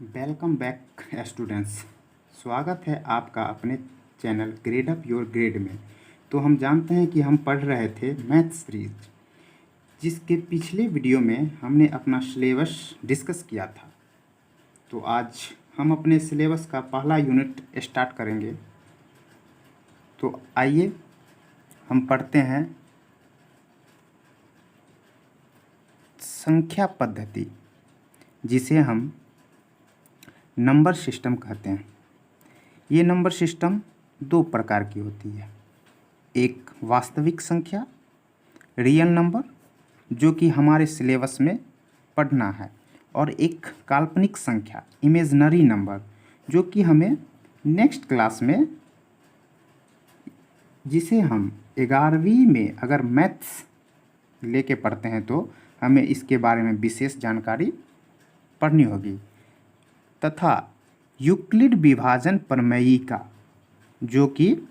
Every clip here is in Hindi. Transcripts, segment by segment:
Welcome back students. स्वागत है आपका अपने channel grade up your grade में। तो हम जानते हैं कि हम पढ़ रहे थे मैथ सीरीज, जिसके पिछले वीडियो में हमने अपना सिलेबस डिस्कस किया था। तो आज हम अपने सिलेबस का पहला यूनिट स्टार्ट करेंगे। तो आइए हम पढ़ते हैं संख्या पद्धति, जिसे हम नंबर सिस्टम कहते हैं। ये नंबर सिस्टम दो प्रकार की होती है। एक वास्तविक संख्या रियल नंबर, जो कि हमारे सिलेबस में पढ़ना है, और एक काल्पनिक संख्या इमेजिनरी नंबर, जो कि हमें नेक्स्ट क्लास में, जिसे हम 11वीं में अगर मैथ्स लेके पढ़ते हैं तो हमें इसके बारे में विशेष जानकारी पढ़नी होगी। तथा यूक्लिड विभाजन प्रमेय का, जो कि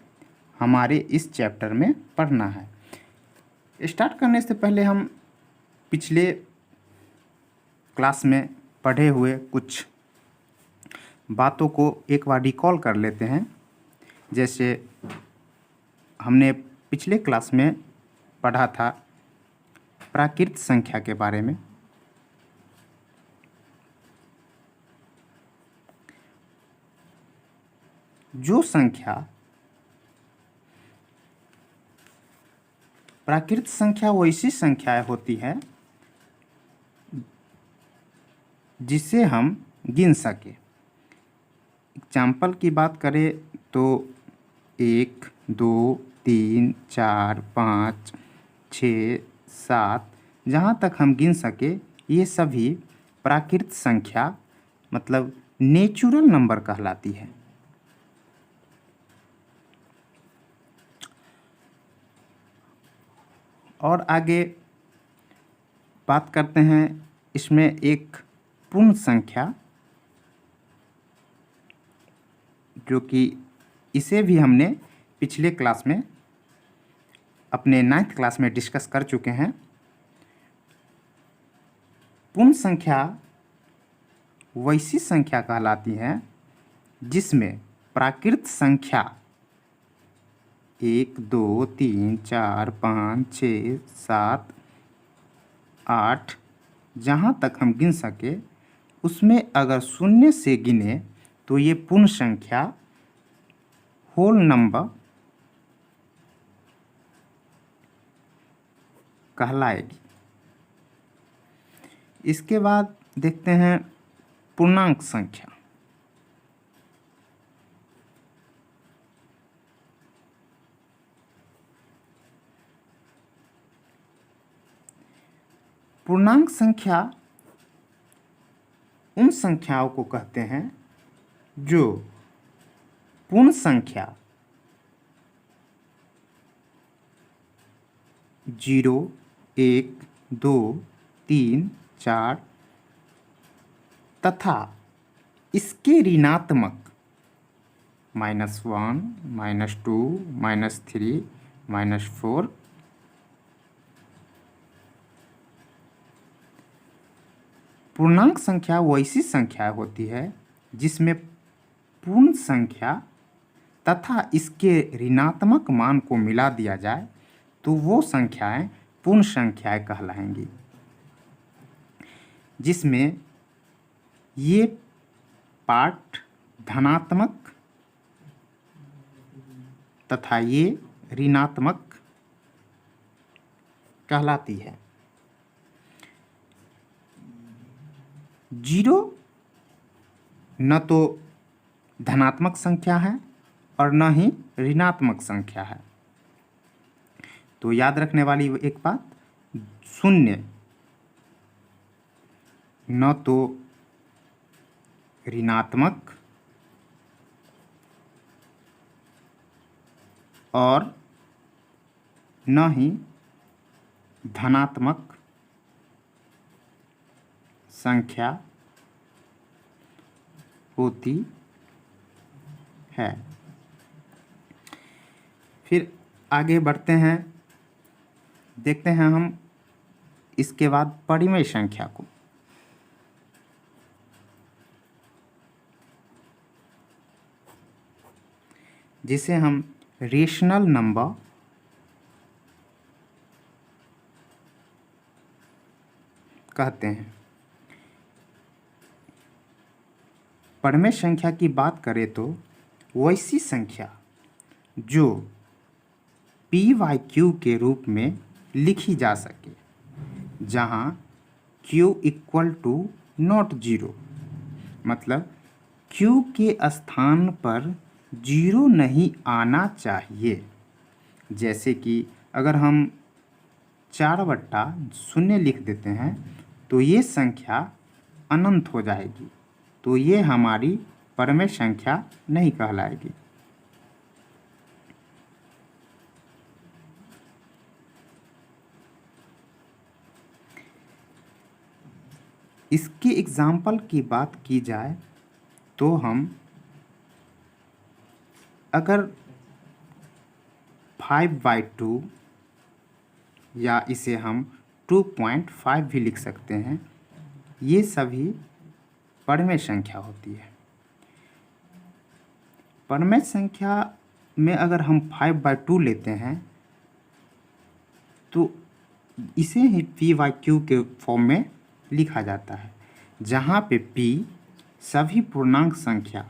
हमारे इस चैप्टर में पढ़ना है। स्टार्ट करने से पहले हम पिछले क्लास में पढ़े हुए कुछ बातों को एक बार रिकॉल कर लेते हैं। जैसे हमने पिछले क्लास में पढ़ा था प्राकृत संख्या के बारे में। जो संख्या प्राकृत संख्या वो ऐसी संख्याएं होती है जिसे हम गिन सके। एग्जाम्पल की बात करें तो 1, 2, 3, 4, 5, 6, 7, जहाँ तक हम गिन सके ये सभी प्राकृत संख्या मतलब नेचुरल नंबर कहलाती है। और आगे बात करते हैं इसमें एक पूर्ण संख्या, जो कि इसे भी हमने पिछले क्लास में अपने 9th क्लास में डिस्कस कर चुके हैं। पूर्ण संख्या वैसी संख्या कहलाती है जिसमें प्राकृत संख्या 1, 2, 3, 4, 5, 6, 7, 8 जहाँ तक हम गिन सके, उसमें अगर शून्य से गिने तो ये पूर्ण संख्या होल नंबर कहलाएगी। इसके बाद देखते हैं पूर्णांक संख्या। पूर्णांक संख्या उन संख्याओं को कहते हैं जो पूर्ण संख्या 0, 1, 2, 3, 4 तथा इसके ऋणात्मक -1, -2, -3, -4 पूर्णांक संख्या वो ऐसी संख्या होती है जिसमें पूर्ण संख्या तथा इसके ऋणात्मक मान को मिला दिया जाए तो वो संख्याएं पूर्ण संख्याएं कहलाएंगी, जिसमें ये पार्ट धनात्मक तथा ये ऋणात्मक कहलाती है। 0 न तो धनात्मक संख्या है और न ही ऋणात्मक संख्या है। तो याद रखने वाली एक बात, 0 न तो ऋणात्मक और न ही धनात्मक संख्या होती है। फिर आगे बढ़ते हैं, देखते हैं हम इसके बाद परिमेय संख्या को। जिसे हम रेशनल नंबर कहते हैं। परमेय संख्या की बात करें तो वैसी संख्या जो पी वाई क्यू के रूप में लिखी जा सके, जहाँ q equal to not zero, मतलब q के स्थान पर जीरो नहीं आना चाहिए। जैसे कि अगर हम 4/0 लिख देते हैं तो ये संख्या अनंत हो जाएगी, तो ये हमारी परमेय संख्या नहीं कहलाएगी। इसके एग्जाम्पल की बात की जाए तो हम अगर 5/2 या इसे हम 2.5 भी लिख सकते हैं, ये सभी परमेय संख्या होती है। परमेय संख्या में अगर हम 5/2 लेते हैं तो इसे ही पी वाई क्यू के फॉर्म में लिखा जाता है, जहाँ पे p सभी पूर्णांक संख्या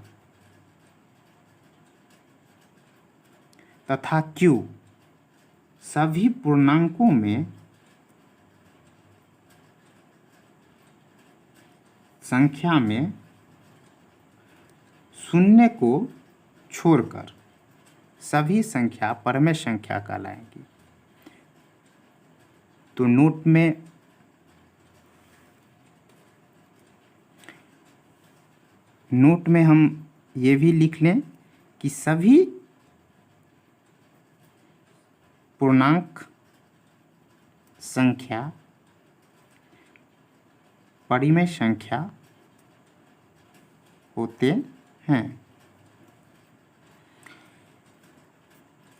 तथा q सभी पूर्णांकों में संख्या में शून्य को छोड़कर सभी संख्या परमेय संख्या कहलाएंगी। तो नोट में हम ये भी लिख लें कि सभी पूर्णांक संख्या परिमेय संख्या होते हैं,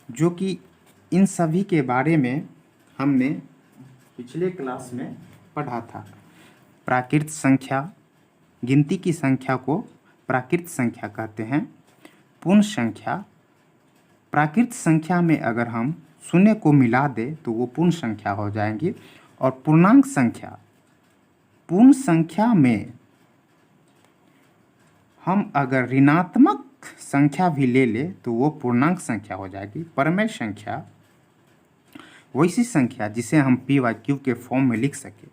जो कि इन सभी के बारे में हमने पिछले क्लास में पढ़ा था। प्राकृत संख्या, गिनती की संख्या को प्राकृत संख्या कहते हैं। पूर्ण संख्या, प्राकृत संख्या में अगर हम शून्य को मिला दें तो वो पूर्ण संख्या हो जाएंगी। और पूर्णांक संख्या, पूर्ण संख्या में हम अगर ऋणात्मक संख्या भी ले ले तो वो पूर्णांक संख्या हो जाएगी। परमेय संख्या वैसी संख्या जिसे हम पी वाई क्यू के फॉर्म में लिख सके।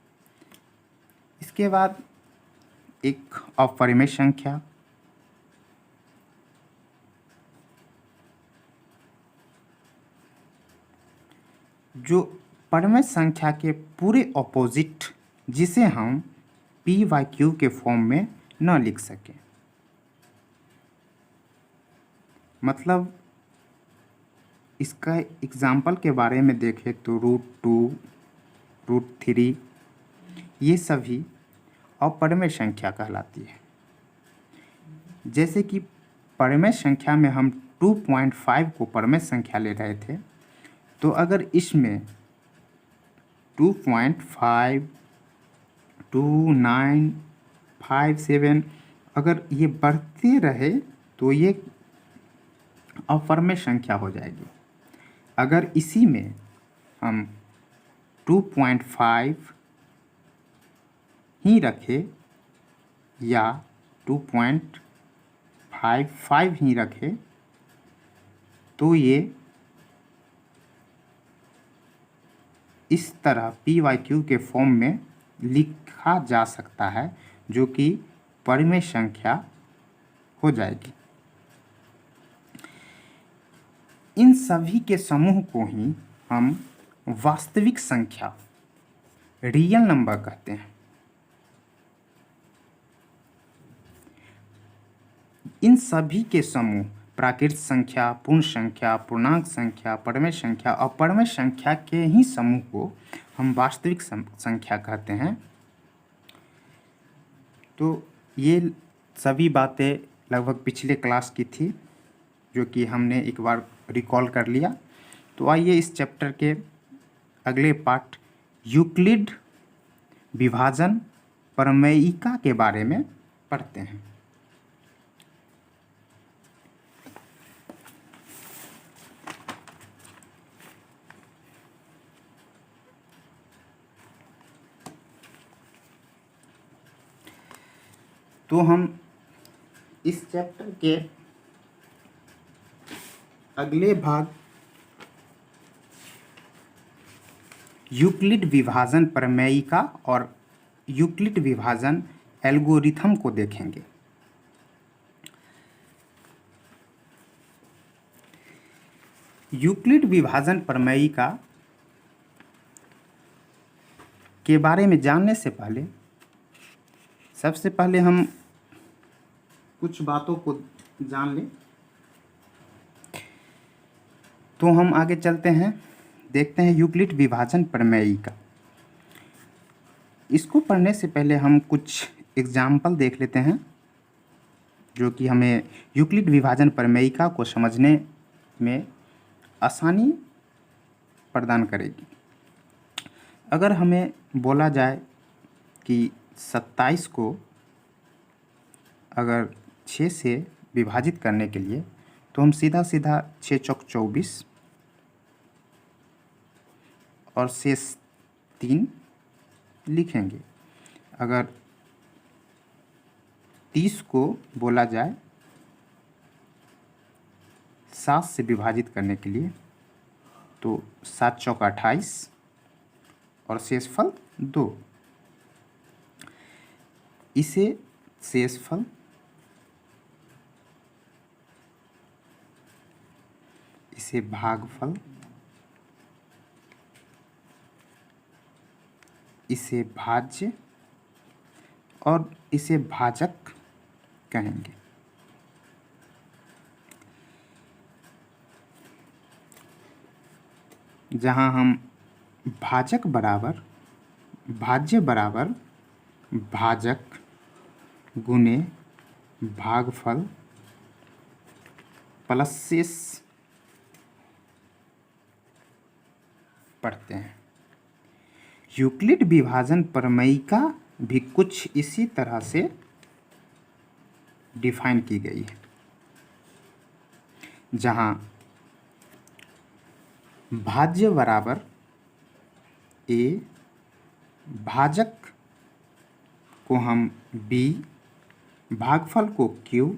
इसके बाद एक अपरिमेय संख्या, जो परमेय संख्या के पूरे ऑपोजिट, जिसे हम पी वाई क्यू के फॉर्म में न लिख सकें। मतलब इसका एग्जाम्पल के बारे में देखें तो √2, √3 ये सभी अपरिमेय संख्या कहलाती है। जैसे कि परमेय संख्या में हम 2.5 को परमेय संख्या ले रहे थे, तो अगर इसमें 2.5, 2, 9, 5, 7 अगर ये बढ़ते रहे तो ये अपरिमेय संख्या हो जाएगी। अगर इसी में हम 2.5 ही रखें या 2.55 ही रखें तो ये इस तरह पी वाई क्यू के फॉर्म में लिखा जा सकता है, जो कि परिमेय संख्या हो जाएगी। इन सभी के समूह को ही हम वास्तविक संख्या, रियल नंबर कहते हैं। इन सभी के समूह प्राकृत संख्या, पूर्ण संख्या, पूर्णांक संख्या, परमेय संख्या और परमेय संख्या के ही समूह को हम वास्तविक संख्या कहते हैं। तो ये सभी बातें लगभग पिछले क्लास की थी, जो कि हमने एक बार रिकॉल कर लिया। तो आइए इस चैप्टर के अगले पार्ट यूक्लिड विभाजन प्रमेयिका के बारे में पढ़ते हैं। तो हम इस चैप्टर के अगले भाग यूक्लिड विभाजन प्रमेयिका और यूक्लिड विभाजन एल्गोरिथम को देखेंगे। यूक्लिड विभाजन प्रमेयिका के बारे में जानने से पहले सबसे पहले हम कुछ बातों को जान लें। तो हम आगे चलते हैं, देखते हैं यूक्लिड विभाजन प्रमेयिका। इसको पढ़ने से पहले हम कुछ एग्जाम्पल देख लेते हैं जो कि हमें यूक्लिड विभाजन प्रमेयिका को समझने में आसानी प्रदान करेगी। अगर हमें बोला जाए कि 27 को अगर 6 से विभाजित करने के लिए, तो हम सीधा सीधा 6 चौक 24 और शेष 3 लिखेंगे। अगर 30 को बोला जाए 7 से विभाजित करने के लिए, तो 7 चौक 28 और शेषफल 2। इसे शेषफल इसे भागफल, इसे भाज्य और इसे भाजक कहेंगे। जहाँ हम भाजक बराबर भाज्य बराबर भाजक गुने भागफल प्लस शेष पढ़ते हैं। यूक्लिड विभाजन प्रमेयिका भी कुछ इसी तरह से डिफाइन की गई है, जहाँ भाज्य बराबर a, भाजक को हम b, भागफल को q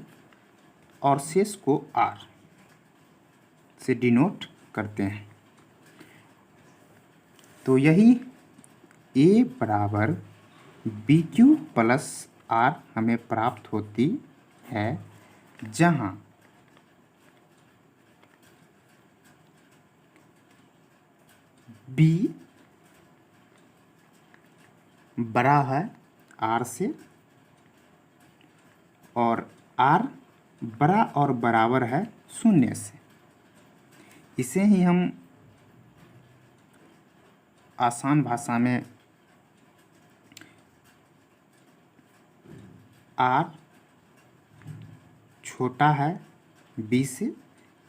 और शेष को r से डिनोट करते हैं। तो यही a बराबर बी क्यू प्लस r हमें प्राप्त होती है, जहाँ b बड़ा है r से और r बड़ा और बराबर है 0 से। इसे ही हम आसान भाषा में r छोटा है b से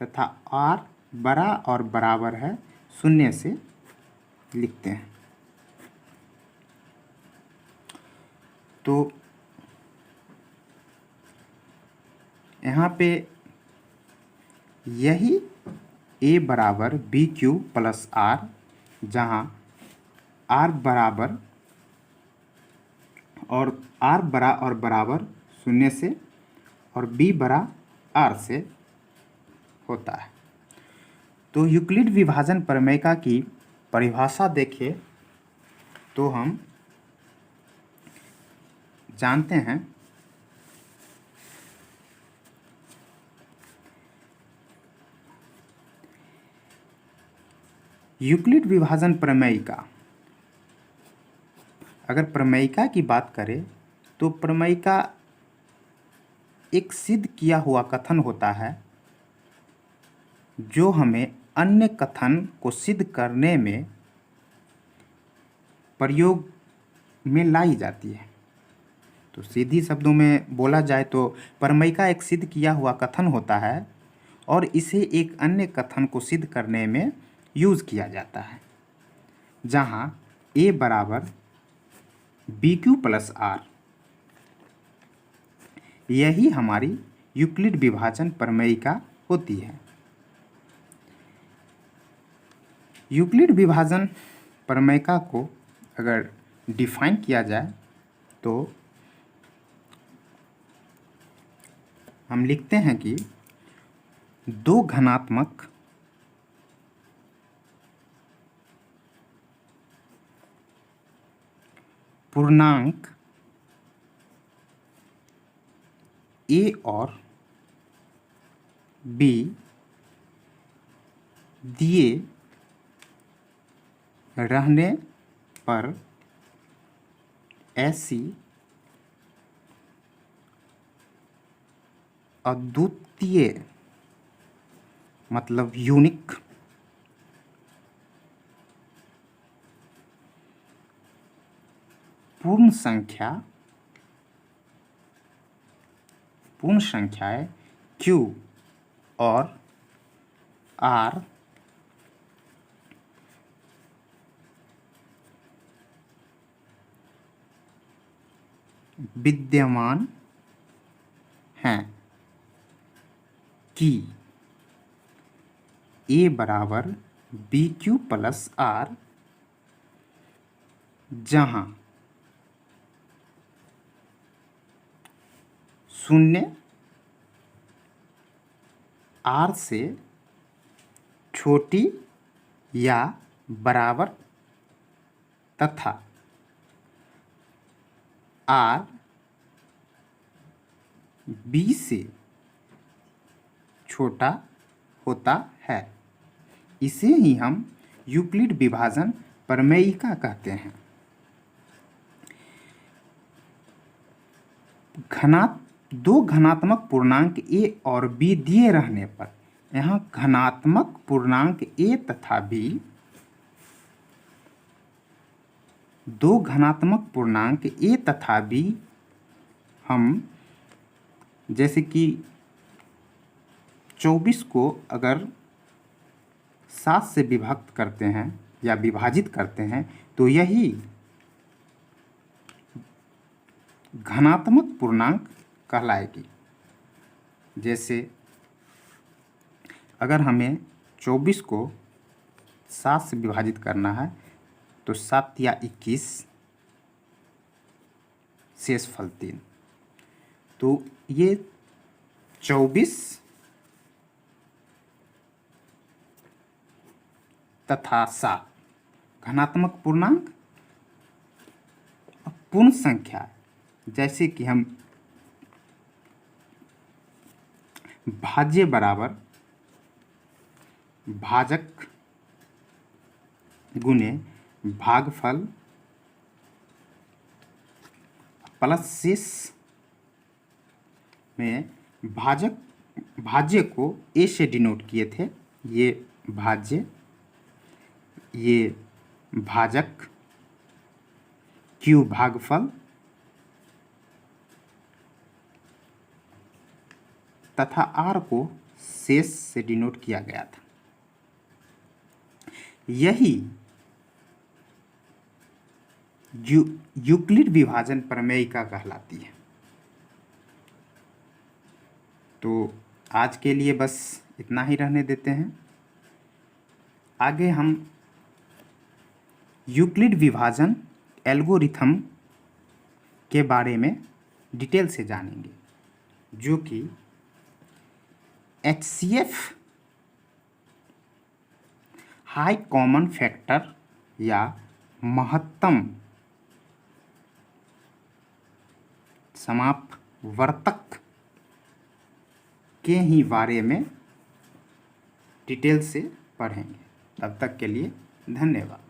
तथा r बड़ा और बराबर है 0 से लिखते हैं। तो यहाँ पे यही a बराबर बी क्यू प्लस r, जहाँ r बराबर और r बड़ा और बराबर 0 से और b बड़ा r से होता है। तो यूक्लिड विभाजन प्रमेयिका की परिभाषा देखें तो हम जानते हैं यूक्लिड विभाजन प्रमेयिका। अगर प्रमेयिका की बात करें तो प्रमेयिका एक सिद्ध किया हुआ कथन होता है जो हमें अन्य कथन को सिद्ध करने में प्रयोग में लाई जाती है। तो सीधी शब्दों में बोला जाए तो प्रमेयिका एक सिद्ध किया हुआ कथन होता है और इसे एक अन्य कथन को सिद्ध करने में यूज़ किया जाता है, जहाँ a बराबर बी क्यू प्लस r, यही हमारी यूक्लिड विभाजन प्रमेयिका होती है। यूक्लिड विभाजन प्रमेयिका को अगर डिफाइन किया जाए तो हम लिखते हैं कि दो घनात्मक पूर्णांक A और B दिए रहने पर ऐसी अद्वितीय मतलब यूनिक पूर्ण संख्याएं Q और R विद्यमान हैं कि A बराबर BQ प्लस R, जहाँ 0 R से छोटी या बराबर तथा R B से छोटा होता है। इसे ही हम यूक्लिड विभाजन प्रमेयिका कहते हैं। दो घनात्मक पूर्णांक A और B दिए रहने पर, यहाँ घनात्मक पूर्णांक A तथा B, दो घनात्मक पूर्णांक A तथा B हम जैसे कि 24 को अगर 7 से विभक्त करते हैं या विभाजित करते हैं तो यही घनात्मक पूर्णांक कहलाएगी। जैसे अगर हमें 24 को 7 से विभाजित करना है तो 7 या 21, शेषफल 3, तो ये 24 तथा 7 घनात्मक पूर्णांक। पूर्ण संख्या जैसे कि हम भाज्य बराबर भाजक गुने भागफल प्लस शेष में भाज्य को A से डिनोट किए थे, ये भाज्य, ये भाजक, Q भागफल तथा R को शेष से डिनोट किया गया था। यही यूक्लिड विभाजन प्रमेयिका कहलाती है। तो आज के लिए बस इतना ही रहने देते हैं। आगे हम यूक्लिड विभाजन एल्गोरिथम के बारे में डिटेल से जानेंगे, जो कि HCF हाई कॉमन फैक्टर या महत्तम समापवर्तक के ही बारे में डिटेल से पढ़ेंगे। तब तक के लिए धन्यवाद।